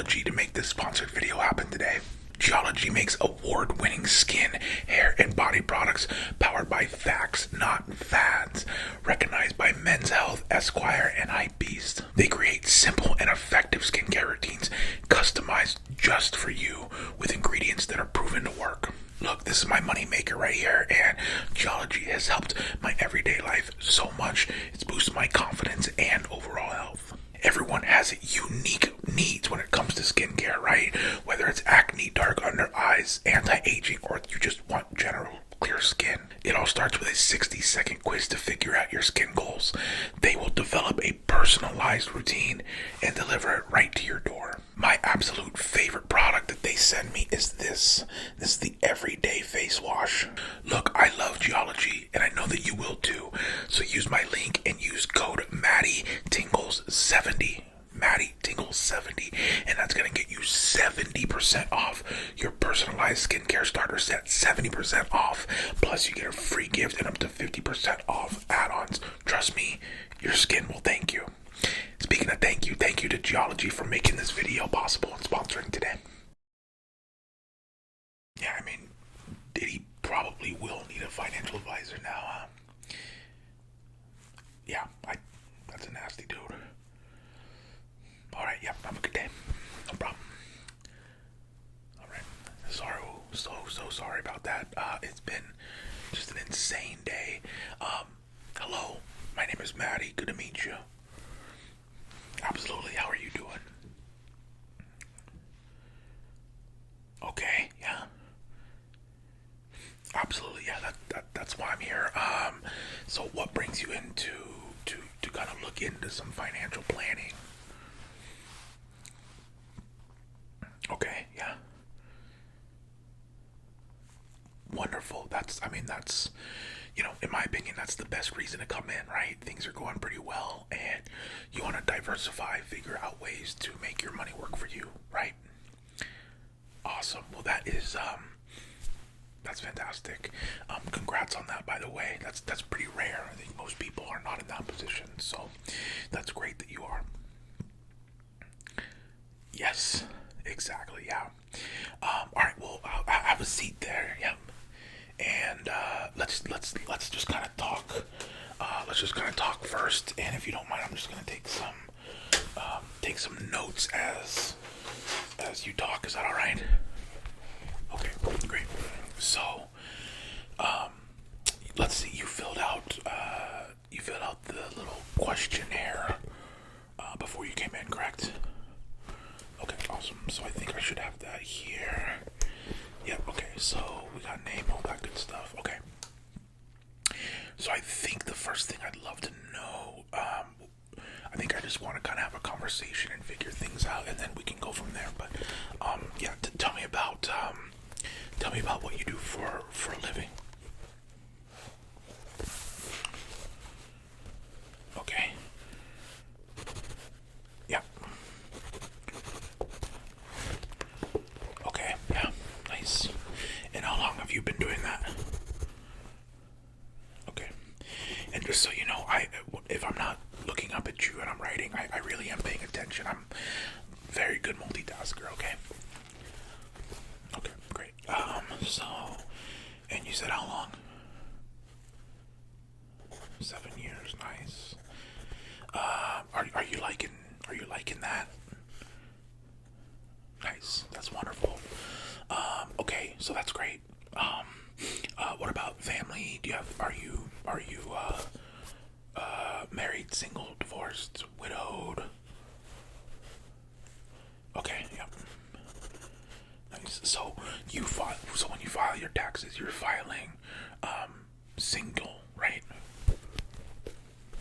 Geology to make this sponsored video happen today. Geology makes award-winning skin, hair, and body products powered by facts, not fads, recognized by Men's Health, Esquire, and Hypebeast. They create simple and effective skincare routines customized just for you with ingredients that are proven to work. Look, this is my money maker right here, and Geology has helped my everyday life so much. It's boosted my confidence and overall health. Everyone has unique needs when it comes to skincare, right? Whether it's acne, dark under eyes, anti-aging, or you just want general clear skin. It all starts with a 60-second quiz to figure out your skin goals. They will develop a personalized routine and deliver it right to your door. My absolute favorite product that they send me is this. This is the Everyday Face Wash. Look, I love Geology, and I know that you will too. So use my link and use code Tingles70. Tingles70, and that's going to get you 70% off your personalized skincare starter set. 70% off, plus you get a free gift and up to 50% off add-ons. Trust me, your skin will thank you. Speaking of thank you to Geology for making this video possible and sponsoring today. Yeah, I mean, Diddy probably will need a financial advisor now, huh? Yeah, that's a nasty dude. Alright, yep, have a good day. No problem. Alright, so sorry about that. It's been just an insane day. Hello, my name is Maddie. Good to meet you. Absolutely, how are you doing? Okay, yeah. Absolutely, yeah, that's why I'm here. So what brings you into to kind of look into some financial planning? Okay, yeah. Wonderful. That's, in my opinion, that's the best reason to come in, right? Things are going pretty well, and you want to diversify, figure out ways to make your money work for you, right? Awesome. Well, that's fantastic. Congrats on that, by the way. That's pretty rare. I think most people are not in that position, so that's great that you are. Yes. Exactly, yeah. Alright, well, I'll have a seat there, yep. And let's just kind of talk. Let's just kind of talk first, and if you don't mind, I'm just gonna take some notes as you talk. Is that all right? Okay, great. So, let's see. You filled out the little questionnaire before you came in, correct? Okay, awesome. So I think I should have that here. Yep, okay, so we got name, all that good stuff. Okay. So I think the first thing I'd love to know, I think I just want to kind of have a conversation and figure things out, and then we can go from there. But yeah, tell me about what you do for a living. Okay. Yep. Okay, yeah, nice. And how long have you been doing that? Okay. And just so you know, if I'm not looking up at you and I'm writing, I really am paying attention. I'm a very good multitasker, okay? Okay, great. So, and you said how long? 7 years, nice. Are you liking that? Nice, that's wonderful. Okay, so that's great. What about family? Are you married, single, divorced, widowed? Okay, yep. Nice. So when you file your taxes, you're filing single, right?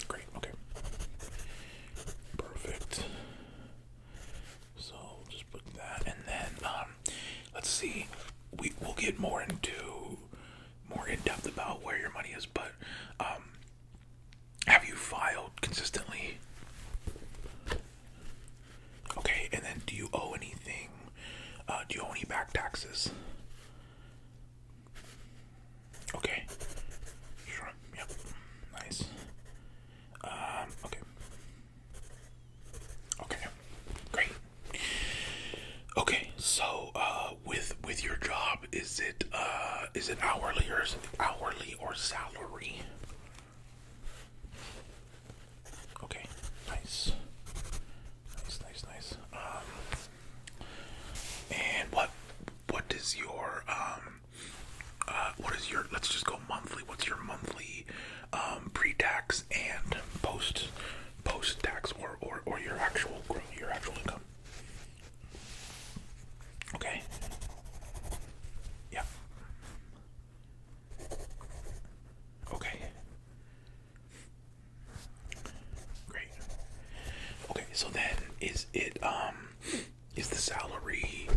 Great, okay. Perfect. So just put that, and then let's see. We'll get more in depth about where your money is, but have you filed consistently? Okay, and then do you owe anything? Do you owe any back taxes? Okay. Sure. Yep. Nice. Okay. Okay. Great. So, with your job, is it hourly or salary? Okay, nice, nice. And what is your let's just go monthly. What's your monthly pre-tax and post-tax or your actual income? Okay. Yeah. Okay. Great. Okay, so then is the salary,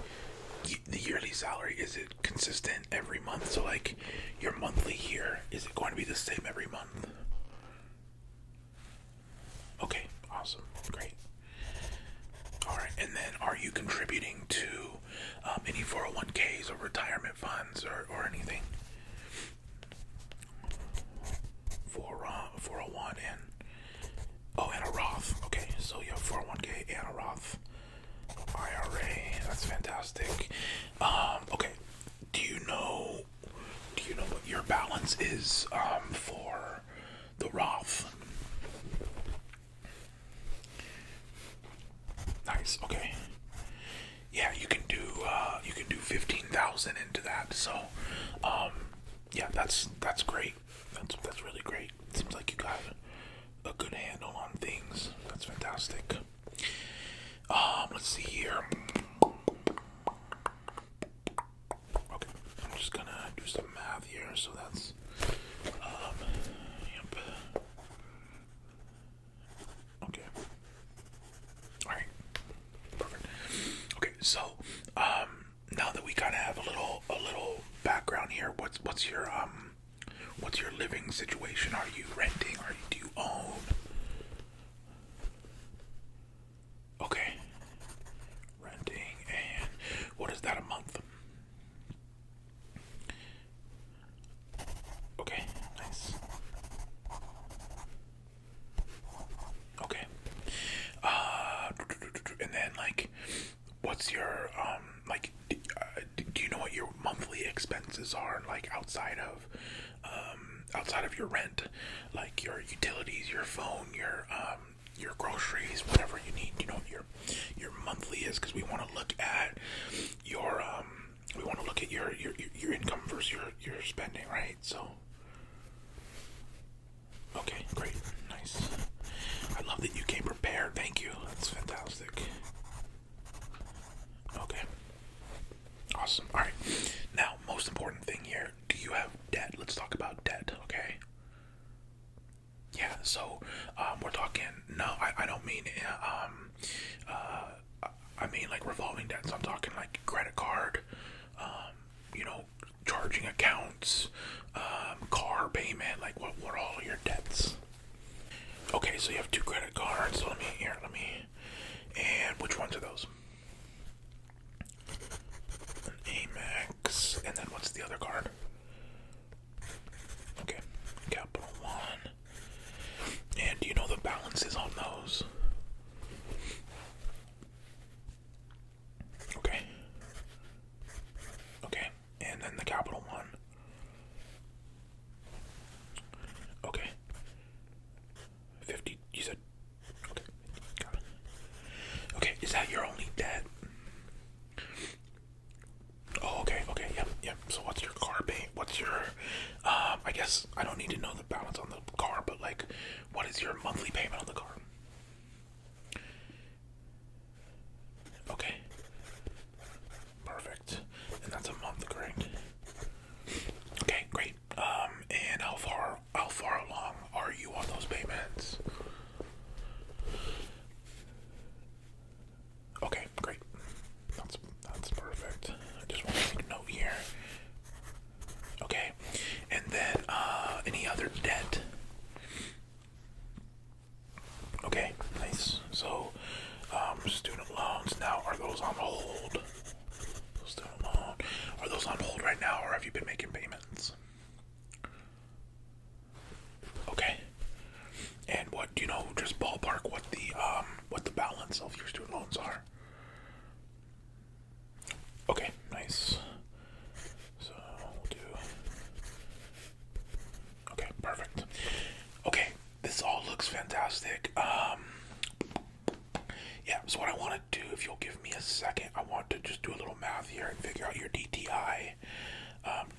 the yearly salary, is it consistent every month? So like your monthly here, is it going to be the same every month? Okay, awesome. Great. All right, and then are you contributing to any 401ks or retirement funds or anything? 401 and a Roth. Okay, so you have 401k and a Roth IRA. That's fantastic. Okay, do you know what your balance is for the Roth? Nice. Okay. Yeah, you can do 15,000 into that. So, yeah, that's great. That's really great. Seems like you got a good handle on things. That's fantastic. Let's see here. Okay, I'm just gonna do some math here. So that's yep. Okay. All right. Perfect. Okay, so now that we kind of have a little background here, what's your living situation? Are you renting? Do you own? Okay, renting, and what is that a month? Okay, nice. Okay, and then like, what's your do you know what your monthly expenses are, like outside of your rent, like your utilities, your phone, your groceries, whatever you need? Do you know what your monthly is? Because we want to look at your your income versus your spending, right? So okay, great, nice. I love that you came prepared. Thank you. That's fantastic. Okay. Awesome. All right. Now, most important thing here, do you have debt? Let's talk about debt, okay? Yeah, so we're talking, no, I don't mean, I mean like revolving debt. So I'm talking like credit card, charging accounts, car payment, like what are all of your debts? Okay, so you have 2 credit cards. So and which ones are those? Amex, and then what's the other card? Okay, Capital One. And do you know the balances on those? Okay. Okay, and then the Capital One. Okay. 50, you said? Okay, got it. Okay, is that your only debt? Oh, okay, yep. So what's your car pay? What's your, I guess I don't need to know the balance on the car, but like, what is your monthly payment on the car? Okay. Perfect. And that's a month, correct? Okay, great. And how far along are you on those payments? Okay, great. That's perfect. I just want to make a note here. Okay, and then any other debt? Okay, nice. So student loans now, are those on hold? Student loan, are those on hold right now, or have you been making payments? Okay. And what do you know? Just ballpark what the balance of your student loans are? want to do, if you'll give me a second, I want to just do a little math here and figure out your DTI.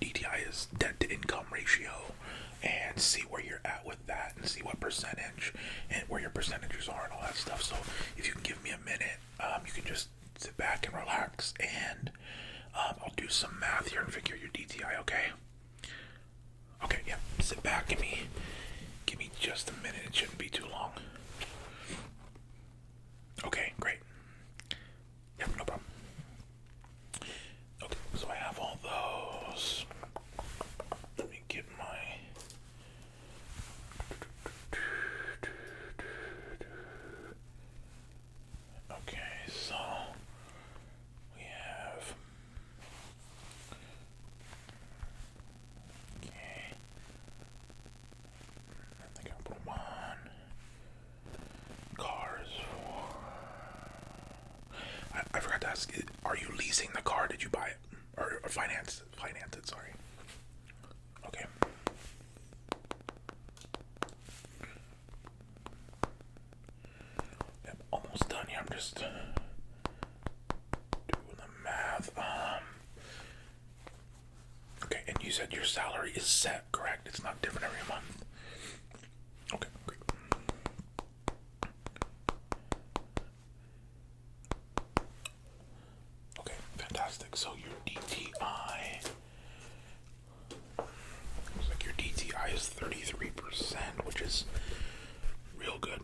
DTI is debt to income ratio, and see where you're at with that, and see what percentage and where your percentages are and all that stuff. So if you can give me a minute, you can just sit back and relax, and I'll do some math here and figure your DTI. Okay. Okay. Yeah. Sit back. Give me just a minute. It shouldn't be too long. Okay. Great. Yep. No problem. Okay. So I have all those. Let me get my. Okay, so we have. Okay. I think I'll put them on. Cars. I forgot to ask, are you leasing the car? Did you buy it? Or finance it, sorry. Okay. Yep, almost done here. I'm just doing the math. Okay, and you said your salary is set, correct? It's not different every month. Okay, great. Okay, fantastic. So your DTI, looks like your DTI is 33%, which is real good.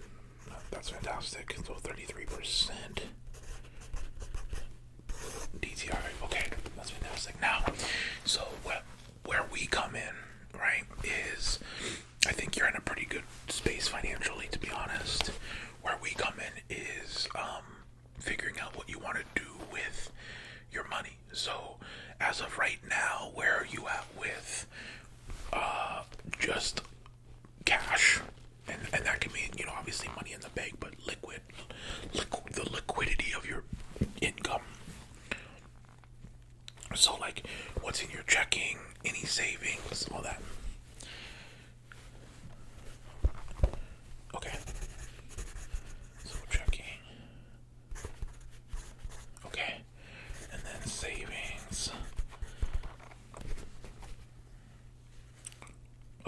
That's fantastic. So 33% DTI. Okay, that's fantastic. Now, so where we come in, right, is I think you're in a pretty good space financially, to be honest. Where we come in is figuring out what you want to do with your money. So as of right now, where are you at with just cash? And that can mean, obviously money in the bank, but the liquidity of your income. So like, what's in your checking, any savings, all that. Okay. So checking. Okay. And then savings.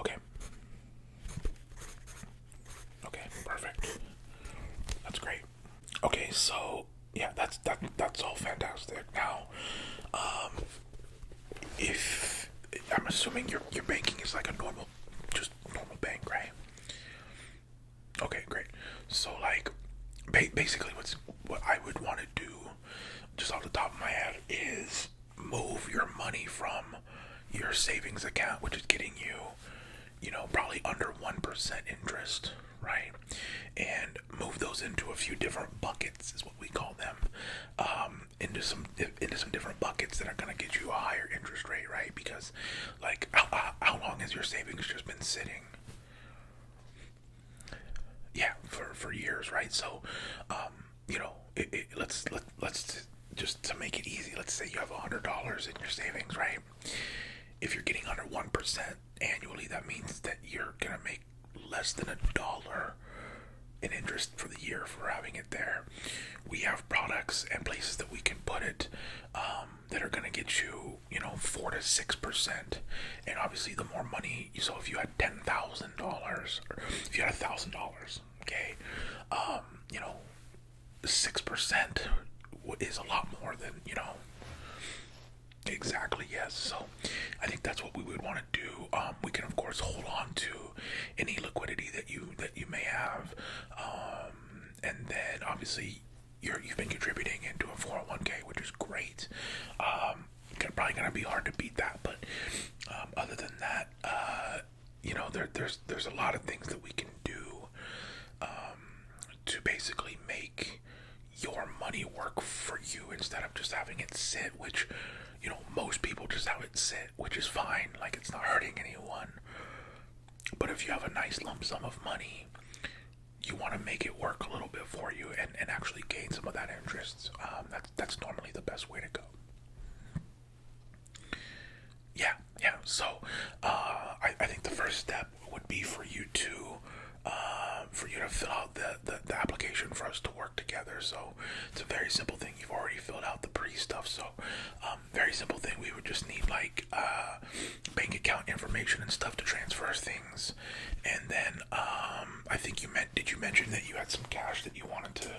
Okay. Okay, perfect. That's great. Okay, so yeah, that's all fantastic. Now, if I'm assuming your banking is like a normal bank, right? Okay, great. So like, basically, what I would want to do, just off the top of my head, is move your money from your savings account, which is getting you, probably under 1% interest, right? And move those into a few different buckets, is what we call them, into some different buckets that are going to get you a higher interest rate, right? Because, like, how long has your savings just been sitting? Yeah, for years, right? So, let's just, to make it easy, let's say you have $100 in your savings, right? If you're getting under 1% annually, that means that you're gonna make less than $1 in interest for the year for having it there. We have products and places that we can put it that are gonna get you, 4 to 6%. And obviously, the more money, so if you had $10,000, or if you had $1,000, okay, 6% is a lot more than, Exactly, yes. So I think that's what we would want to do. We can of course hold on to any liquidity that you may have, and then obviously you've been contributing into a 401k, which is great. Probably gonna be hard to beat that, but other than that, there's a lot of things that we can do to basically make your money work for you instead of just having it sit, which most people just have it sit, which is fine, like it's not hurting anyone. But if you have a nice lump sum of money, you want to make it work a little bit for you and actually gain some of that interest. That's normally the best way to go. Yeah. So I think the first step would be for you to for you to fill out the application for us to work together. So it's a very simple thing. You've already filled out the pre-stuff, so very simple thing. We would just need like bank account information and stuff to transfer things, and then I think did you mention that you had some cash that you wanted to?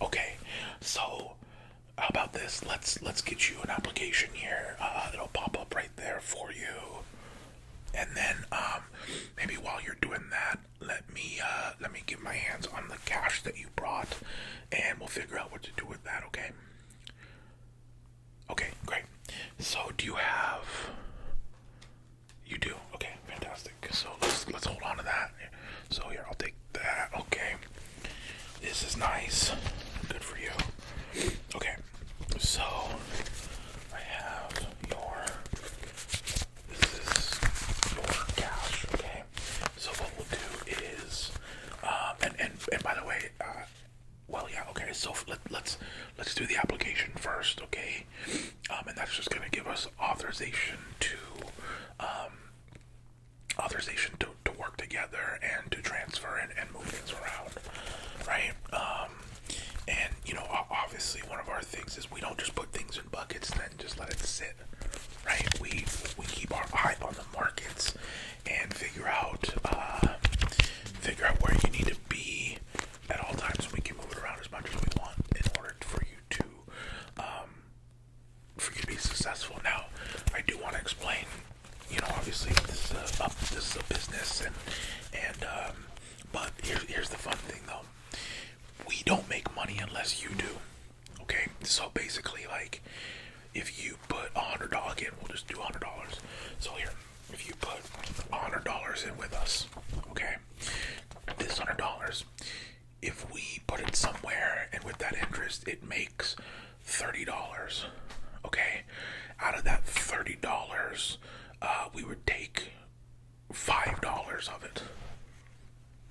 Okay, so how about this? Let's get you an application here. It'll pop up right there for you. And then maybe while you're doing that, let me get my hands on the cash that you brought, and we'll figure out what to do with that. Okay. Okay, great. So do you have? You do. Okay, fantastic. So let's hold on to that. So here, I'll take that. Okay. This is nice. Good for you. Okay. So I have this is your cash. Okay. So what we'll do is, and by the way, well, yeah, okay. So let's do the application first, okay? And that's just gonna give us authorization to work together and to transfer and move things around, right? And you know, obviously, one of our things is we don't just put things in buckets and then just let it sit, right? We keep our eye on the markets and figure out where you need to be at all times, so we can move it around as much as we want in order for you to be successful. Now, I do want to explain, you know, obviously this is a business, and but here's the fun thing though. We don't make money unless you do. Okay, so basically, like, if you put $100 again, we'll just do $100. So here, if you put $100 in with us, okay, this $100, if we put it somewhere and with that interest, it makes $30. Okay, out of that $30, we would take $5 of it.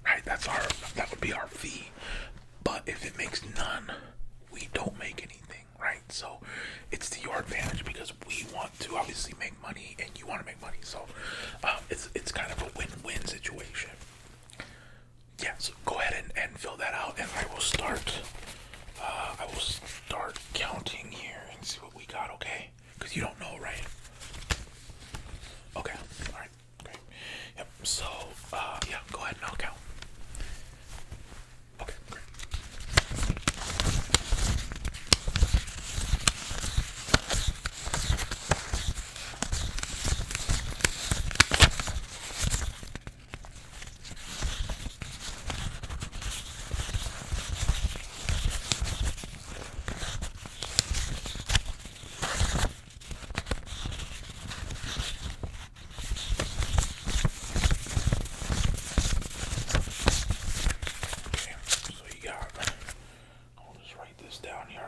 Right, that would be our fee. But if it makes none, we don't make anything, right? So it's to your advantage because we want to obviously make money and you want to make money. So it's kind of a win-win situation. Yeah, so go ahead and fill that out, and I will start counting here and see what we got, okay? Because you don't know, right? Okay, all right, great. Yep, so yeah, go ahead and I'll count. Okay, great.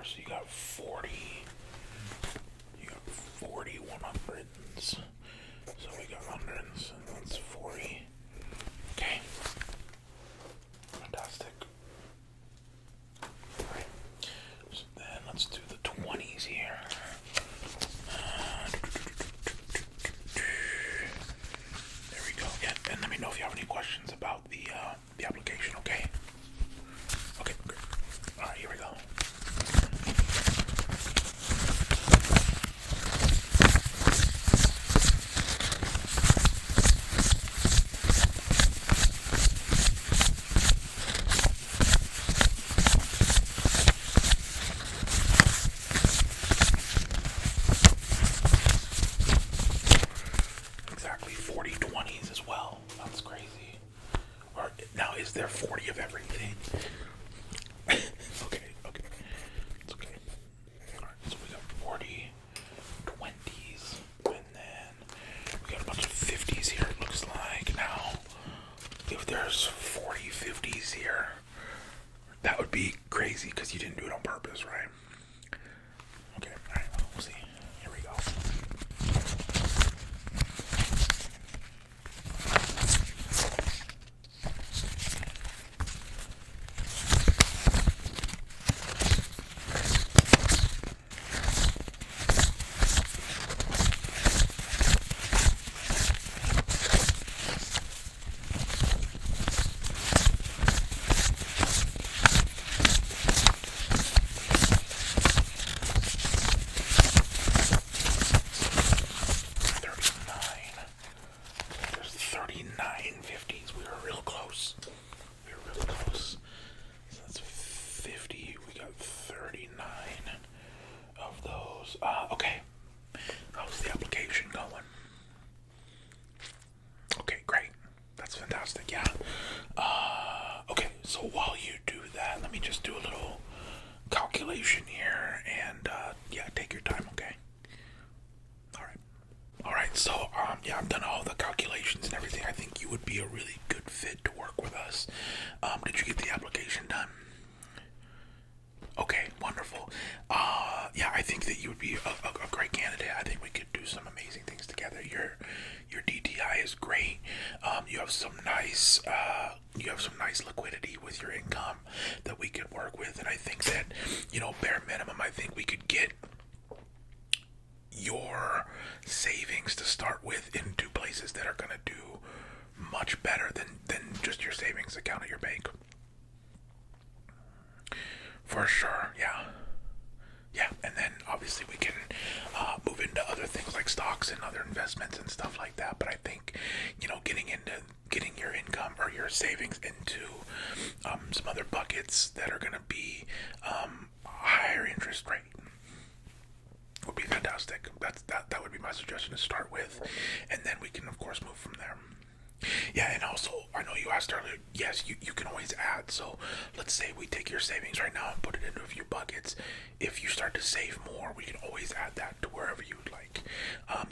So you got 40 100s. So we got hundreds, and that's 40. Okay. Fantastic. Alright. So then let's do the 20s here. There we go. Yeah, and let me know if you have any questions about the application, okay? Okay, great. Alright, here we go. Exactly, 40 20s as well. That's crazy. Or now, is there 40 of everything? Okay. It's okay. Alright, so we got 40 20s, and then we got a bunch of 50s here, it looks like. Now, if there's 40 50s here, that would be crazy because you didn't do it on purpose, right? Okay, alright, we'll see. Here we go. calculation here, and yeah, take your time, okay? All right. So yeah, I've done all the calculations and everything. I think you would be a really good fit to work with us. Did you get the application done? Okay, wonderful. Yeah, I think that you would be a great candidate. I think we could do some amazing things together. Your DTI is great. You have some nice liquidity with your income that we could work with, and I think that, bare minimum, I think we could get your savings to start with in two places that are going to do much better than just your savings account at your bank. For sure, yeah. Yeah, and then obviously we can move into other things like stocks and other investments and stuff like that. But I think, getting your income or your savings into some other buckets that are going to be higher interest rate would be fantastic. That would be my suggestion to start with, and then we can of course move from there. Yeah, and also, I know you asked earlier, yes, you can always add. So let's say we take your savings right now and put it into a few buckets. If you start to save more, we can always add that to wherever you would like.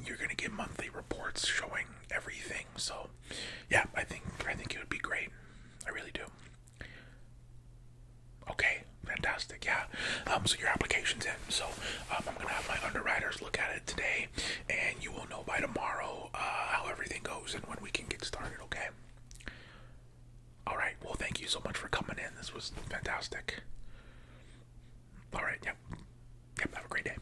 You're going to get monthly reports showing everything. So yeah, I think it would be great. I really do. Okay, fantastic. Yeah. So your application's in. So I'm going to have my underwriters look at it today, and you will know by tomorrow how everything goes and when we can get started, okay? All right. Well, thank you so much for coming in. This was fantastic. All right. Yep. Have a great day.